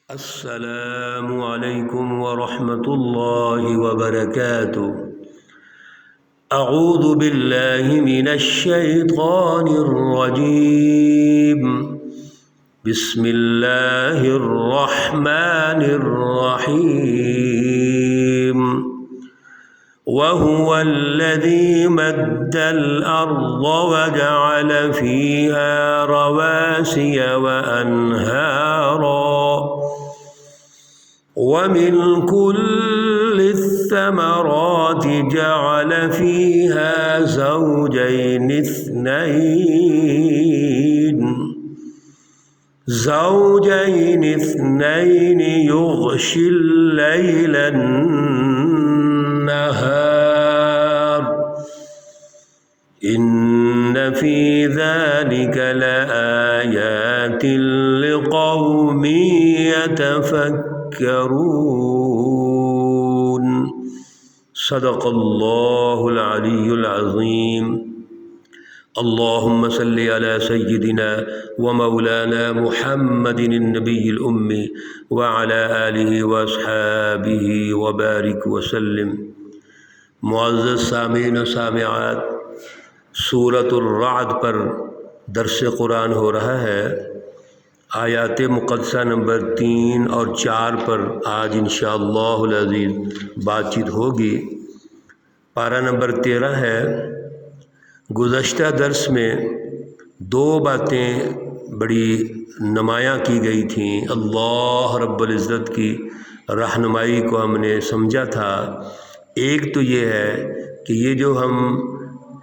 السلام علیکم ورحمۃ اللہ وبرکاتہ۔ اعوذ باللہ من الشیطان الرجیم، بسم اللہ الرحمن الرحیم۔ وهو الذي مد الأرض وجعل فيها رواسي وأنهارا ومن كل الثمرات جعل فيها زوجين اثنين يغشي الليل النهار إن في ذلك لآيات لقوم يتفكرون۔ صدق اللہ العلی العظیم۔ اللهم صل على سيدنا ومولانا محمد النبي الأمي وعلى آله وأصحابه وبارك وسلم۔ معزز سامعین و سامعات، سورۃ الرعد پر درس قرآن ہو رہا ہے۔ آیات مقدسہ نمبر 3 اور 4 پر آج انشاءاللہ العزیز بات چیت ہوگی۔ پارہ نمبر 13 ہے۔ گزشتہ درس میں 2 باتیں بڑی نمایاں کی گئی تھیں۔ اللہ رب العزت کی رہنمائی کو ہم نے سمجھا تھا۔ ایک تو یہ ہے کہ یہ جو ہم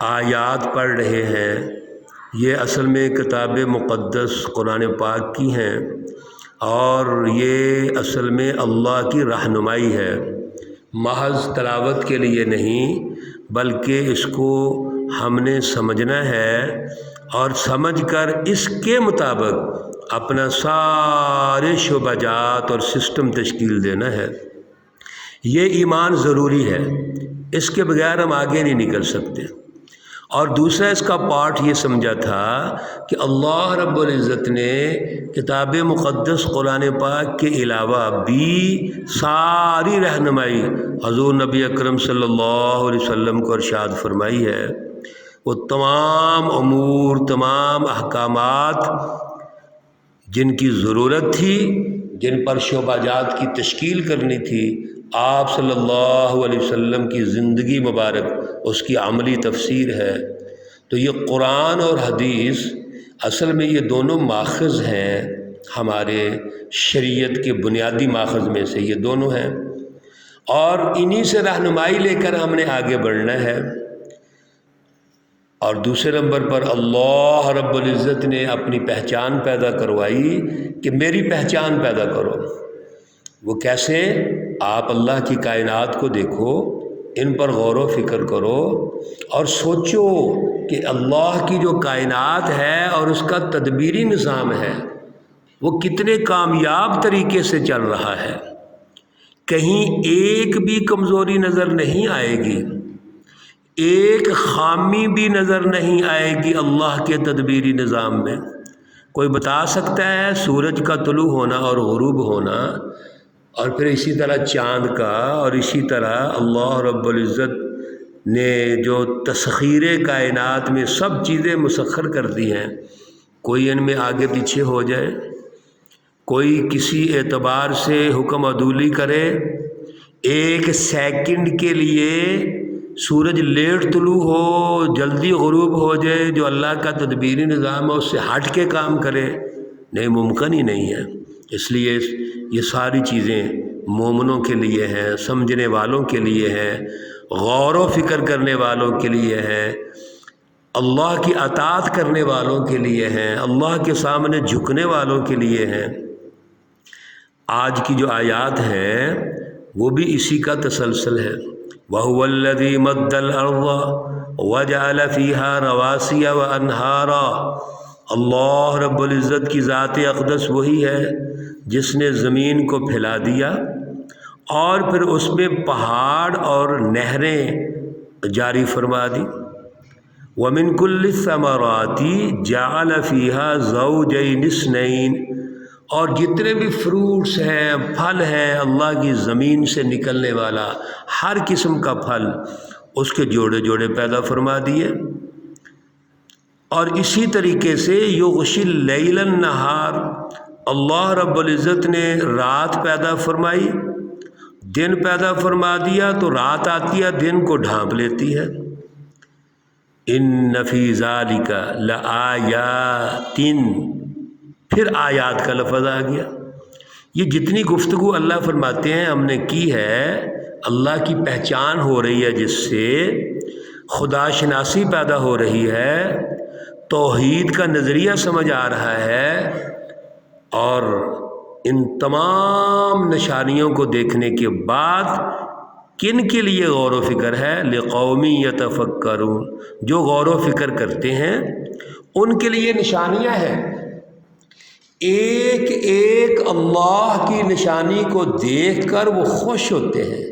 آیات پڑھ رہے ہیں یہ اصل میں کتاب مقدس قرآن پاک کی ہیں، اور یہ اصل میں اللہ کی رہنمائی ہے، محض تلاوت کے لیے نہیں، بلکہ اس کو ہم نے سمجھنا ہے اور سمجھ کر اس کے مطابق اپنا سارے شعبہ جات اور سسٹم تشکیل دینا ہے۔ یہ ایمان ضروری ہے، اس کے بغیر ہم آگے نہیں نکل سکتے۔ اور دوسرا اس کا پارٹ یہ سمجھا تھا کہ اللہ رب العزت نے کتاب مقدس قرآن پاک کے علاوہ بھی ساری رہنمائی حضور نبی اکرم صلی اللہ علیہ وسلم کو ارشاد فرمائی ہے۔ وہ تمام امور، تمام احکامات جن کی ضرورت تھی، جن پر شعبہ جات کی تشکیل کرنی تھی، آپ صلی اللہ علیہ وسلم کی زندگی مبارک اس کی عملی تفسیر ہے۔ تو یہ قرآن اور حدیث اصل میں یہ دونوں ماخذ ہیں، ہمارے شریعت کے بنیادی ماخذ میں سے یہ دونوں ہیں، اور انہی سے رہنمائی لے کر ہم نے آگے بڑھنا ہے۔ اور دوسرے نمبر پر اللہ رب العزت نے اپنی پہچان پیدا کروائی کہ میری پہچان پیدا کرو۔ وہ کیسے؟ آپ اللہ کی کائنات کو دیکھو، ان پر غور و فکر کرو اور سوچو کہ اللہ کی جو کائنات ہے اور اس کا تدبیری نظام ہے وہ کتنے کامیاب طریقے سے چل رہا ہے۔ کہیں ایک بھی کمزوری نظر نہیں آئے گی، ایک خامی بھی نظر نہیں آئے گی اللہ کے تدبیری نظام میں۔ کوئی بتا سکتا ہے سورج کا طلوع ہونا اور غروب ہونا، اور پھر اسی طرح چاند کا، اور اسی طرح اللہ رب العزت نے جو تسخیر کائنات میں سب چیزیں مسخر کر دی ہیں، کوئی ان میں آگے پیچھے ہو جائے، کوئی کسی اعتبار سے حکم عدولی کرے، ایک سیکنڈ کے لیے سورج لیٹ طلوع ہو، جلدی غروب ہو جائے، جو اللہ کا تدبیری نظام ہے اس سے ہٹ کے کام کرے، نہیں، ممکن ہی نہیں ہے۔ اس لیے یہ ساری چیزیں مومنوں کے لیے ہیں، سمجھنے والوں کے لیے ہیں، غور و فکر کرنے والوں کے لیے ہیں، اللہ کی اطاعت کرنے والوں کے لیے ہیں، اللہ کے سامنے جھکنے والوں کے لیے ہیں۔ آج کی جو آیات ہیں وہ بھی اسی کا تسلسل ہے۔ وَهُوَ الَّذِي مَدَّ الْأَرْضَ وَجَعَلَ فِيهَا رَوَاسِيَ وَأَنْهَارًا۔ اللہ رب العزت کی ذات اقدس وہی ہے جس نے زمین کو پھیلا دیا اور پھر اس میں پہاڑ اور نہریں جاری فرما دی۔ وَمِن كُلِّ الثَّمَرَاتِ جَعَلَ فِيهَا زَوْجَيْنِ اثْنَيْنِ، اور جتنے بھی فروٹس ہیں، پھل ہیں، اللہ کی زمین سے نکلنے والا ہر قسم کا پھل اس کے جوڑے جوڑے پیدا فرما دیے۔ اور اسی طریقے سے یغشی اللیل النہار، اللہ رب العزت نے رات پیدا فرمائی، دن پیدا فرما دیا، تو رات آتی ہے دن کو ڈھانپ لیتی ہے۔ ان فی ذالک لآیات، پھر آیات کا لفظ آ گیا۔ یہ جتنی گفتگو اللہ فرماتے ہیں ہم نے کی ہے، اللہ کی پہچان ہو رہی ہے، جس سے خدا شناسی پیدا ہو رہی ہے، توحید کا نظریہ سمجھ آ رہا ہے، اور ان تمام نشانیوں کو دیکھنے کے بعد کن کے لیے غور و فکر ہے؟ لقوم یتفکرون، جو غور و فکر کرتے ہیں ان کے لیے نشانیاں ہیں۔ ایک ایک اللہ کی نشانی کو دیکھ کر وہ خوش ہوتے ہیں،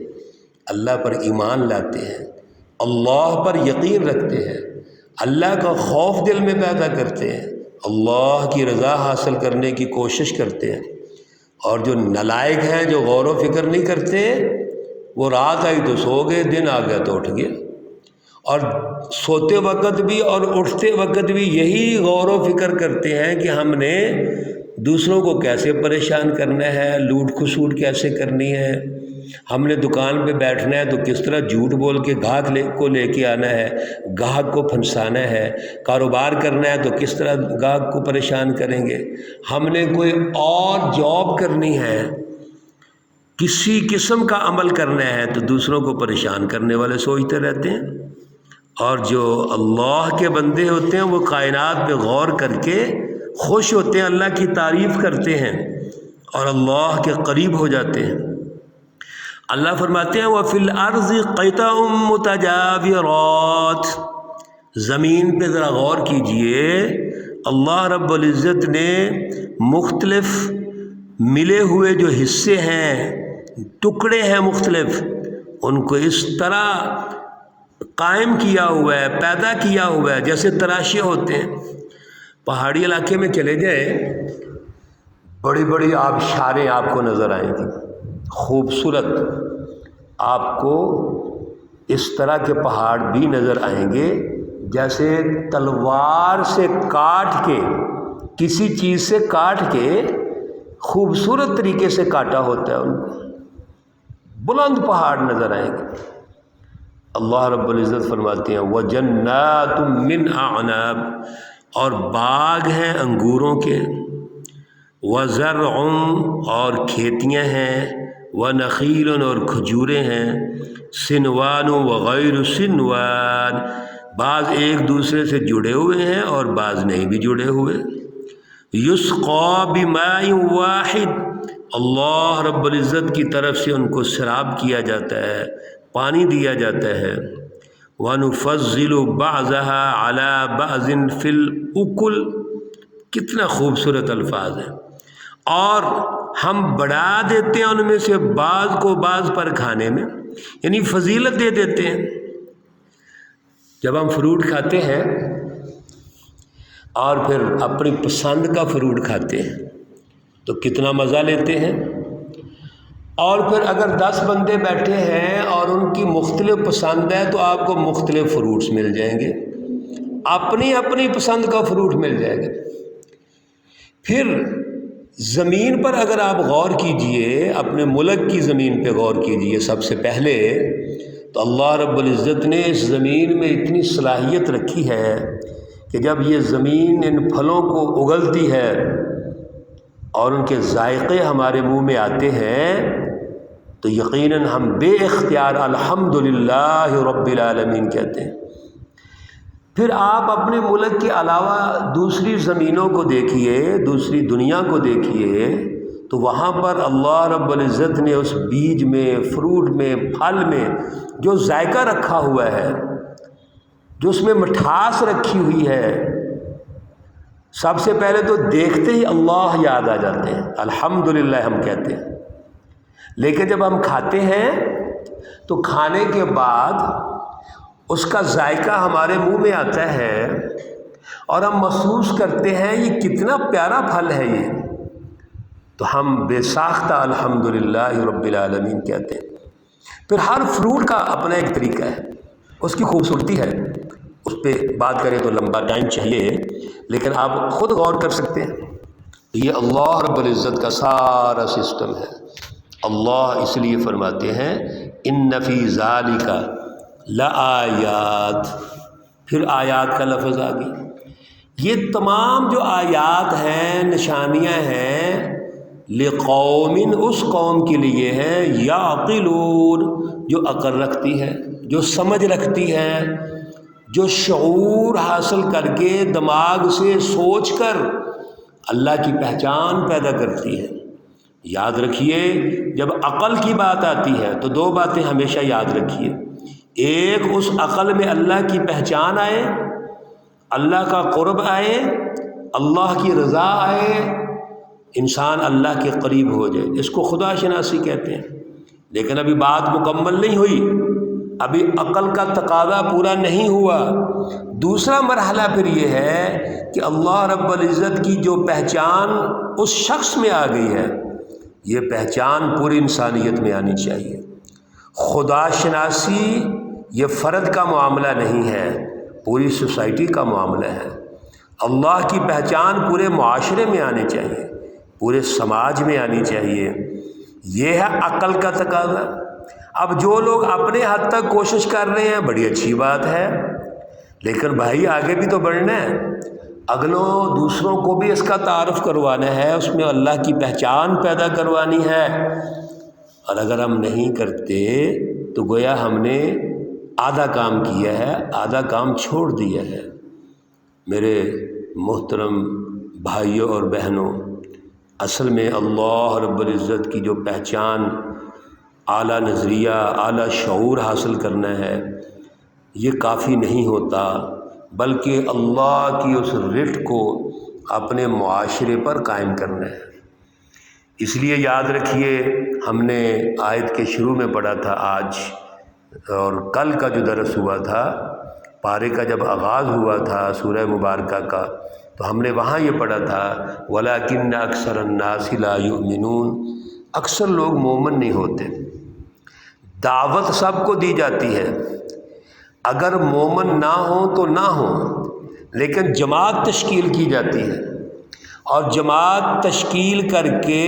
اللہ پر ایمان لاتے ہیں، اللہ پر یقین رکھتے ہیں، اللہ کا خوف دل میں پیدا کرتے ہیں، اللہ کی رضا حاصل کرنے کی کوشش کرتے ہیں۔ اور جو نالائق ہیں، جو غور و فکر نہیں کرتے، وہ رات آئی تو سو گئے، دن آ گیا تو اٹھ گئے، اور سوتے وقت بھی اور اٹھتے وقت بھی یہی غور و فکر کرتے ہیں کہ ہم نے دوسروں کو کیسے پریشان کرنا ہے، لوٹ کھسوٹ کیسے کرنی ہے، ہم نے دکان پہ بیٹھنا ہے تو کس طرح جھوٹ بول کے گاہک کو لے کے آنا ہے، گاہک کو پھنسانا ہے، کاروبار کرنا ہے تو کس طرح گاہک کو پریشان کریں گے، ہم نے کوئی اور جاب کرنی ہے، کسی قسم کا عمل کرنا ہے تو دوسروں کو پریشان کرنے والے سوچتے رہتے ہیں۔ اور جو اللہ کے بندے ہوتے ہیں وہ کائنات پہ غور کر کے خوش ہوتے ہیں، اللہ کی تعریف کرتے ہیں اور اللہ کے قریب ہو جاتے ہیں۔ اللہ فرماتے ہیں وَفِي الْأَرْضِ قِطَعٌ مُتَجَاوِرَاتٌ، زمین پہ ذرا غور کیجئے، اللہ رب العزت نے مختلف ملے ہوئے جو حصے ہیں، ٹکڑے ہیں مختلف، ان کو اس طرح قائم کیا ہوا ہے، پیدا کیا ہوا ہے جیسے تراشے ہوتے ہیں۔ پہاڑی علاقے میں چلے جائیں، بڑی بڑی آبشاریں آپ کو نظر آئیں گی، خوبصورت، آپ کو اس طرح کے پہاڑ بھی نظر آئیں گے جیسے تلوار سے کاٹ کے، کسی چیز سے کاٹ کے خوبصورت طریقے سے کاٹا ہوتا ہے، ان کو بلند پہاڑ نظر آئیں گے۔ اللہ رب العزت فرماتے ہیں وَجَنَّاتٌ مِّنْ أَعْنَابٍ، اور باغ ہیں انگوروں کے، وَزَرْعٌ، اور کھیتیاں ہیں، وَنَخِيلٌ، اور کھجوریں ہیں، سِنْوَانٌ وَغَيْرُ سِنْوَانٍ، بعض ایک دوسرے سے جڑے ہوئے ہیں اور بعض نہیں بھی جڑے ہوئے۔ يُسْقَى بِمَاءٍ وَاحِدٍ، اللہ رب العزت کی طرف سے ان کو سیراب کیا جاتا ہے، پانی دیا جاتا ہے۔ وَنُفَضِّلُ بَعْضَهَا عَلَى بَعْضٍ فِي الْأُكُلِ، کتنا خوبصورت الفاظ ہیں، اور ہم بڑھا دیتے ہیں ان میں سے بعض کو بعض پر کھانے میں، یعنی فضیلت دے دیتے ہیں۔ جب ہم فروٹ کھاتے ہیں اور پھر اپنی پسند کا فروٹ کھاتے ہیں تو کتنا مزہ لیتے ہیں، اور پھر اگر 10 بندے بیٹھے ہیں اور ان کی مختلف پسند ہے تو آپ کو مختلف فروٹس مل جائیں گے، اپنی اپنی پسند کا فروٹ مل جائے گا۔ پھر زمین پر اگر آپ غور کیجئے، اپنے ملک کی زمین پہ غور کیجئے، سب سے پہلے تو اللہ رب العزت نے اس زمین میں اتنی صلاحیت رکھی ہے کہ جب یہ زمین ان پھلوں کو اگلتی ہے اور ان کے ذائقے ہمارے منہ میں آتے ہیں تو یقیناً ہم بے اختیار الحمدللہ رب العالمین کہتے ہیں۔ پھر آپ اپنے ملک کے علاوہ دوسری زمینوں کو دیکھیے، دوسری دنیا کو دیکھیے، تو وہاں پر اللہ رب العزت نے اس بیج میں، فروٹ میں، پھل میں جو ذائقہ رکھا ہوا ہے، جو اس میں مٹھاس رکھی ہوئی ہے، سب سے پہلے تو دیکھتے ہی اللہ یاد آ جاتے ہیں، الحمدللہ ہم کہتے ہیں۔ لیکن جب ہم کھاتے ہیں تو کھانے کے بعد اس کا ذائقہ ہمارے منہ میں آتا ہے اور ہم محسوس کرتے ہیں یہ کتنا پیارا پھل ہے، تو ہم بے ساختہ الحمدللہ رب العالمین کہتے ہیں۔ پھر ہر فروٹ کا اپنا ایک طریقہ ہے، اس کی خوبصورتی ہے، اس پہ بات کریں تو لمبا ٹائم چاہیے، لیکن آپ خود غور کر سکتے ہیں۔ یہ اللہ رب العزت کا سارا سسٹم ہے۔ اللہ اس لیے فرماتے ہیں ان فی ذالک لآیات، پھر آیات کا لفظ آ گیا۔ یہ تمام جو آیات ہیں، نشانیاں ہیں، لقوم، اس قوم کے لیے ہیں، یعقلون، جو عقل رکھتی ہے، جو سمجھ رکھتی ہے، جو شعور حاصل کر کے دماغ سے سوچ کر اللہ کی پہچان پیدا کرتی ہے۔ یاد رکھیے جب عقل کی بات آتی ہے تو دو باتیں ہمیشہ یاد رکھیے، ایک اس عقل میں اللہ کی پہچان آئے، اللہ کا قرب آئے، اللہ کی رضا آئے، انسان اللہ کے قریب ہو جائے، اس کو خدا شناسی کہتے ہیں۔ لیکن ابھی بات مکمل نہیں ہوئی، ابھی عقل کا تقاضا پورا نہیں ہوا۔ دوسرا مرحلہ پھر یہ ہے کہ اللہ رب العزت کی جو پہچان اس شخص میں آ گئی ہے، یہ پہچان پوری انسانیت میں آنی چاہیے۔ خدا شناسی یہ فرد کا معاملہ نہیں ہے، پوری سوسائٹی کا معاملہ ہے۔ اللہ کی پہچان پورے معاشرے میں آنی چاہیے، پورے سماج میں آنی چاہیے، یہ ہے عقل کا تقاضا۔ اب جو لوگ اپنے حد تک کوشش کر رہے ہیں بڑی اچھی بات ہے، لیکن بھائی آگے بھی تو بڑھنا ہے، اگلوں دوسروں کو بھی اس کا تعارف کروانا ہے، اس میں اللہ کی پہچان پیدا کروانی ہے۔ اور اگر ہم نہیں کرتے تو گویا ہم نے آدھا کام کیا ہے، آدھا کام چھوڑ دیا ہے۔ میرے محترم بھائیوں اور بہنوں، اصل میں اللہ رب العزت کی جو پہچان، اعلیٰ نظریہ، اعلیٰ شعور حاصل کرنا ہے، یہ کافی نہیں ہوتا، بلکہ اللہ کی اس رٹ کو اپنے معاشرے پر قائم کرنا ہے۔ اس لیے یاد رکھیے، ہم نے آیت کے شروع میں پڑھا تھا آج، اور کل کا جو درس ہوا تھا، پارے کا جب آغاز ہوا تھا سورہ مبارکہ کا، تو ہم نے وہاں یہ پڑھا تھا وَلَكِنَّ أَكْثَرَ النَّاسِ لَا يُؤْمِنُونَ، اکثر لوگ مومن نہیں ہوتے۔ دعوت سب کو دی جاتی ہے، اگر مومن نہ ہوں تو نہ ہوں، لیکن جماعت تشکیل کی جاتی ہے، اور جماعت تشکیل کر کے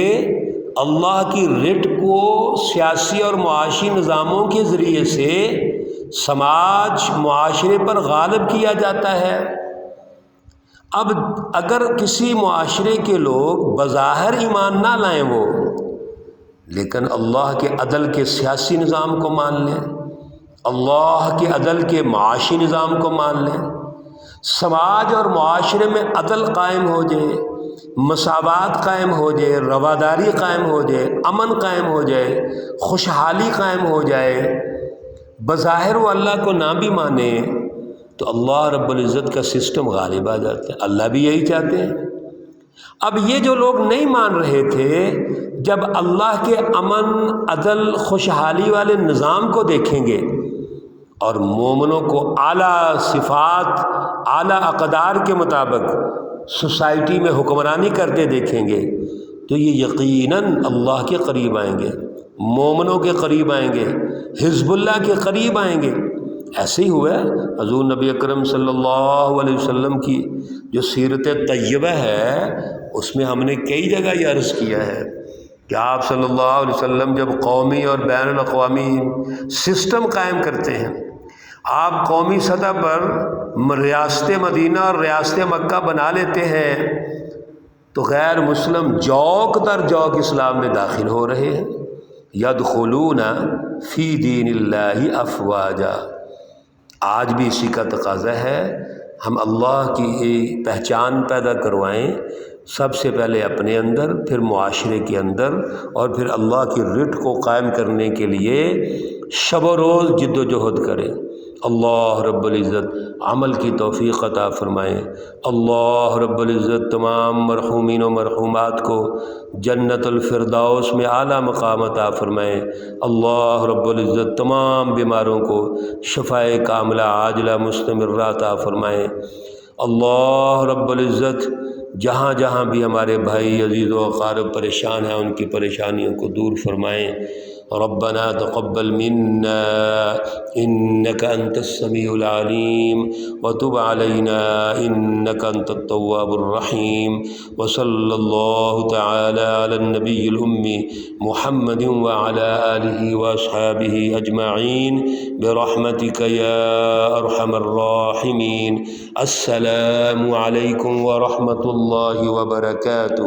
اللہ کی رٹ کو سیاسی اور معاشی نظاموں کے ذریعے سے سماج معاشرے پر غالب کیا جاتا ہے۔ اب اگر کسی معاشرے کے لوگ بظاہر ایمان نہ لائیں وہ، لیکن اللہ کے عدل کے سیاسی نظام کو مان لیں، اللہ کے عدل کے معاشی نظام کو مان لیں، سماج اور معاشرے میں عدل قائم ہو جائے، مساوات قائم ہو جائے، رواداری قائم ہو جائے، امن قائم ہو جائے، خوشحالی قائم ہو جائے، بظاہر وہ اللہ کو نہ بھی مانے تو اللہ رب العزت کا سسٹم غالب آ جاتا ہے۔ اللہ بھی یہی چاہتے ہیں۔ اب یہ جو لوگ نہیں مان رہے تھے، جب اللہ کے امن، عدل، خوشحالی والے نظام کو دیکھیں گے اور مومنوں کو اعلیٰ صفات، اعلیٰ اقدار کے مطابق سوسائٹی میں حکمرانی کرتے دیکھیں گے تو یہ یقیناً اللہ کے قریب آئیں گے، مومنوں کے قریب آئیں گے، حزب اللہ کے قریب آئیں گے۔ ایسے ہی ہوا ہے۔ حضور نبی اکرم صلی اللہ علیہ وسلم کی جو سیرت طیبہ ہے، اس میں ہم نے کئی جگہ یہ عرض کیا ہے کہ آپ صلی اللہ علیہ وسلم جب قومی اور بین الاقوامی سسٹم قائم کرتے ہیں، آپ قومی سطح پر ریاست مدینہ اور ریاست مکہ بنا لیتے ہیں، تو غیر مسلم جوک در جوک اسلام میں داخل ہو رہے ہیں۔ یدخلون فی دین اللہ افواجا۔ آج بھی اسی کا تقاضا ہے، ہم اللہ کی پہچان پیدا کروائیں، سب سے پہلے اپنے اندر، پھر معاشرے کے اندر، اور پھر اللہ کی رٹ کو قائم کرنے کے لیے شب و روز جد و جہد کریں۔ اللہ رب العزت عمل کی توفیق عطا فرمائیں۔ اللہ رب العزت تمام مرحومین و مرحومات کو جنت الفردوس میں اعلیٰ مقام عطا فرمائیں۔ اللہ رب العزت تمام بیماروں کو شفائے کاملہ عاجلہ مستمرہ عطا فرمائیں۔ اللہ رب العزت جہاں جہاں بھی ہمارے بھائی عزیز و اقارب پریشان ہیں ان کی پریشانیوں کو دور فرمائیں۔ ربنا تقبل منا انك انت السميع العليم وتب علينا انك انت التواب الرحيم، وصلى الله تعالى على النبي الأمي محمد وعلى آله واصحابه اجمعين برحمتك يا ارحم الراحمين۔ السلام علیکم ورحمۃ اللہ وبرکاتہ۔